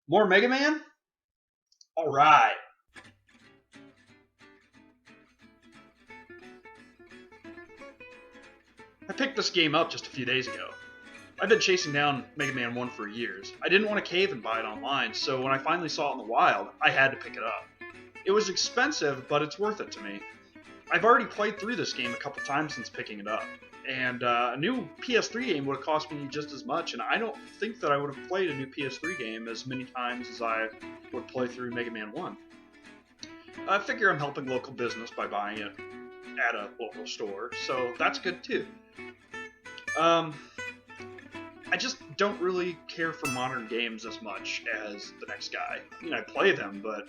More Mega Man? Alright. I picked this game up just a few days ago. I've been chasing down Mega Man 1 for years. I didn't want to cave and buy it online, so when I finally saw it in the wild, I had to pick it up. It was expensive, but it's worth it to me. I've already played through this game a couple times since picking it up, and a new PS3 game would have cost me just as much, and I don't think that I would have played a new PS3 game as many times as I would play through Mega Man 1. I figure I'm helping local business by buying it at a local store, so that's good too. I just don't really care for modern games as much as the next guy. I mean, I play them, but,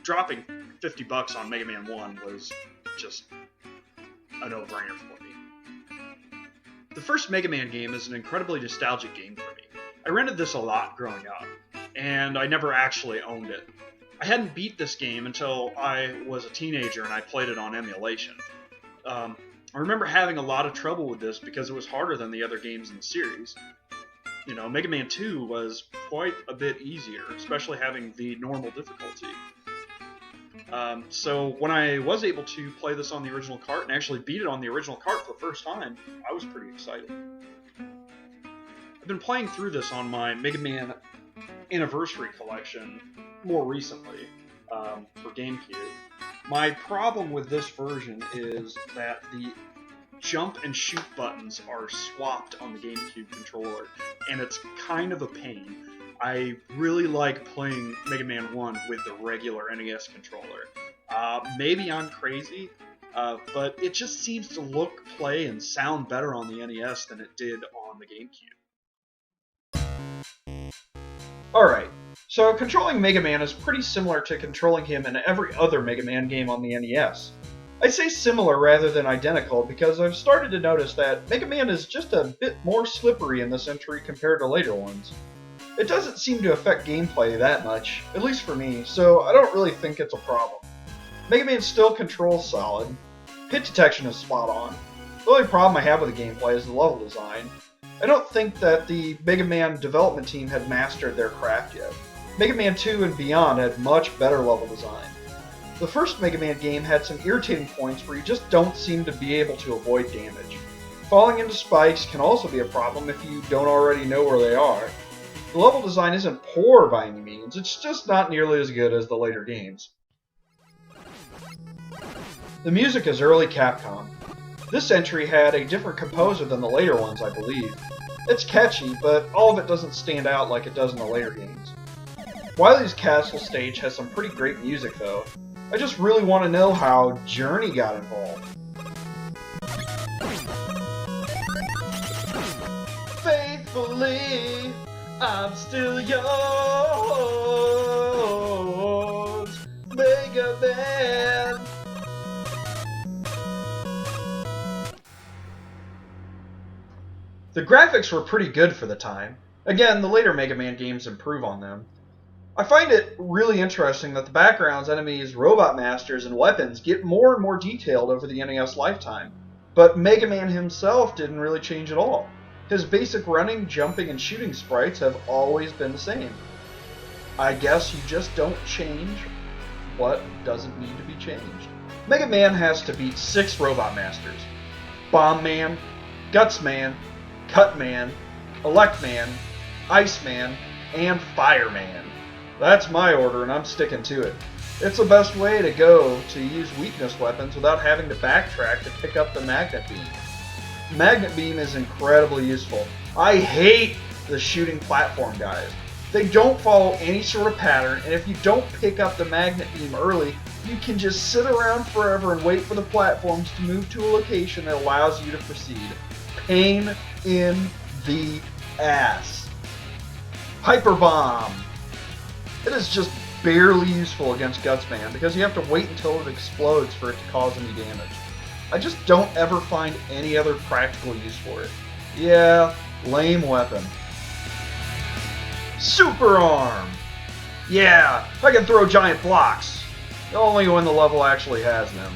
dropping $50 on Mega Man 1 was just a no-brainer for me. The first Mega Man game is an incredibly nostalgic game for me. I rented this a lot growing up, and I never actually owned it. I hadn't beat this game until I was a teenager and I played it on emulation. I remember having a lot of trouble with this because it was harder than the other games in the series. Mega Man 2 was quite a bit easier, especially having the normal difficulty. So when I was able to play this on the original cart and actually beat it on the original cart for the first time, I was pretty excited. I've been playing through this on my Mega Man Anniversary Collection more recently for GameCube. My problem with this version is that the jump and shoot buttons are swapped on the GameCube controller, and it's kind of a pain. I really like playing Mega Man 1 with the regular NES controller. Maybe I'm crazy, but it just seems to look, play, and sound better on the NES than it did on the GameCube. Alright, so controlling Mega Man is pretty similar to controlling him in every other Mega Man game on the NES. I say similar rather than identical because I've started to notice that Mega Man is just a bit more slippery in this entry compared to later ones. It doesn't seem to affect gameplay that much, at least for me, so I don't really think it's a problem. Mega Man still controls solid. Hit detection is spot on. The only problem I have with the gameplay is the level design. I don't think that the Mega Man development team had mastered their craft yet. Mega Man 2 and beyond had much better level design. The first Mega Man game had some irritating points where you just don't seem to be able to avoid damage. Falling into spikes can also be a problem if you don't already know where they are. The level design isn't poor by any means, it's just not nearly as good as the later games. The music is early Capcom. This entry had a different composer than the later ones, I believe. It's catchy, but all of it doesn't stand out like it does in the later games. Wily's Castle stage has some pretty great music though. I just really want to know how Journey got involved. Faithfully, I'm still yours, Mega Man. The graphics were pretty good for the time. Again, the later Mega Man games improve on them. I find it really interesting that the backgrounds, enemies, robot masters, and weapons get more and more detailed over the NES lifetime. But Mega Man himself didn't really change at all. His basic running, jumping, and shooting sprites have always been the same. I guess you just don't change what doesn't need to be changed. Mega Man has to beat 6 robot masters: Bomb Man, Guts Man, Cut Man, Elect Man, Ice Man, and Fire Man. That's my order, and I'm sticking to it. It's the best way to go to use weakness weapons without having to backtrack to pick up the Magnet Beam. Magnet Beam is incredibly useful. I hate the shooting platform guys. They don't follow any sort of pattern, and if you don't pick up the Magnet Beam early, you can just sit around forever and wait for the platforms to move to a location that allows you to proceed. Pain in the ass. Hyper Bomb. It is just barely useful against Gutsman because you have to wait until it explodes for it to cause any damage. I just don't ever find any other practical use for it. Yeah, lame weapon. Super Arm! Yeah, I can throw giant blocks. Only when the level actually has them.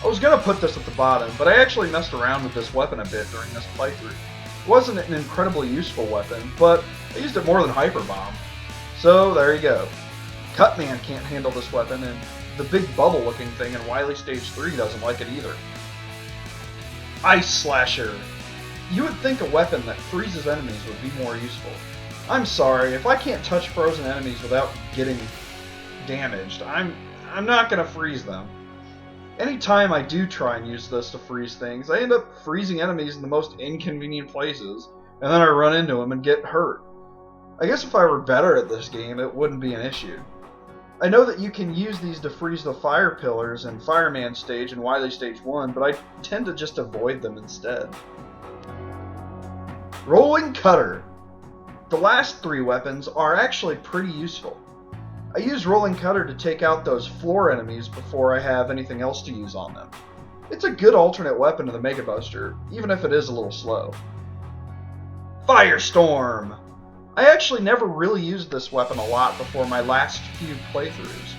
I was gonna put this at the bottom, but I actually messed around with this weapon a bit during this playthrough. It wasn't an incredibly useful weapon, but I used it more than Hyper Bomb. So there you go. Cutman can't handle this weapon, and the big bubble-looking thing in Wily Stage 3 doesn't like it either. Ice Slasher. You would think a weapon that freezes enemies would be more useful. I'm sorry, if I can't touch frozen enemies without getting damaged, I'm not gonna freeze them. Anytime I do try and use this to freeze things, I end up freezing enemies in the most inconvenient places, and then I run into them and get hurt. I guess if I were better at this game, it wouldn't be an issue. I know that you can use these to freeze the fire pillars in Fireman Stage and Wily Stage 1, but I tend to just avoid them instead. Rolling Cutter. The last three weapons are actually pretty useful. I use Rolling Cutter to take out those floor enemies before I have anything else to use on them. It's a good alternate weapon to the Mega Buster, even if it is a little slow. Firestorm! I actually never really used this weapon a lot before my last few playthroughs.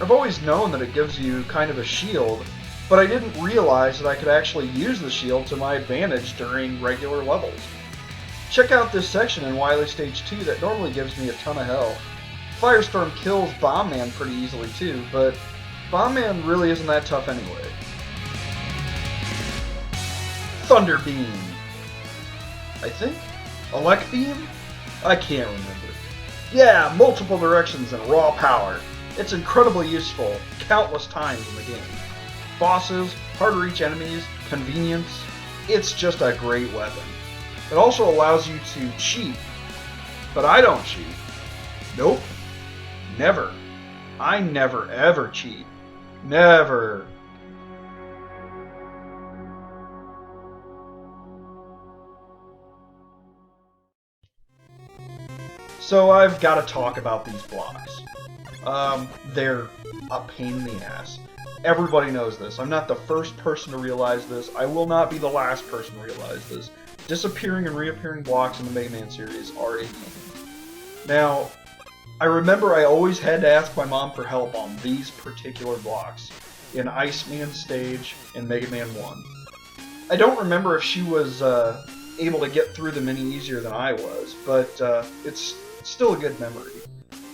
I've always known that it gives you kind of a shield, but I didn't realize that I could actually use the shield to my advantage during regular levels. Check out this section in Wily Stage 2 that normally gives me a ton of hell. Firestorm kills Bomb Man pretty easily too, but Bomb Man really isn't that tough anyway. Thunder Beam. I think? Elect Beam? I can't remember. Yeah, multiple directions and raw power. It's incredibly useful countless times in the game. Bosses, hard to reach enemies, convenience. It's just a great weapon. It also allows you to cheat, but I don't cheat. Nope. Never. I never ever cheat. Never. So I've got to talk about these blocks. They're a pain in the ass. Everybody knows this. I'm not the first person to realize this. I will not be the last person to realize this. Disappearing and reappearing blocks in the Mega Man series are a pain. Now, I remember I always had to ask my mom for help on these particular blocks in Iceman Stage and Mega Man 1. I don't remember if she was able to get through them any easier than I was, but it's still a good memory.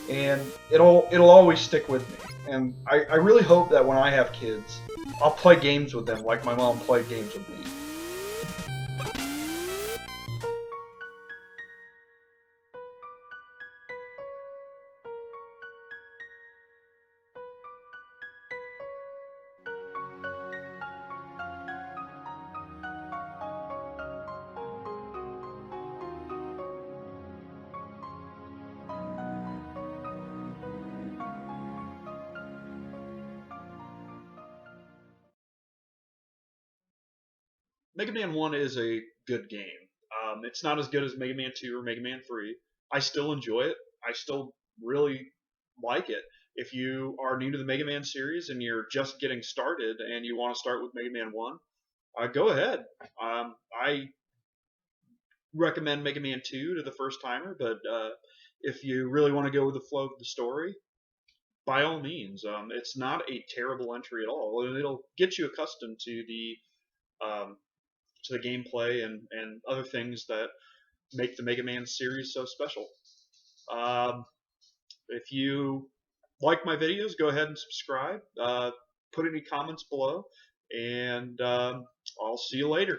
And it'll always stick with me. And I really hope that when I have kids, I'll play games with them like my mom played games with me. Mega Man 1 is a good game. It's not as good as Mega Man 2 or Mega Man 3. I still enjoy it. I still really like it. If you are new to the Mega Man series and you're just getting started and you want to start with Mega Man 1, go ahead. I recommend Mega Man 2 to the first timer, but if you really want to go with the flow of the story, by all means. It's not a terrible entry at all. It'll get you accustomed um, to the gameplay and other things that make the Mega Man series so special. Um, if you like my videos, go ahead and subscribe. Put any comments below, and I'll see you later.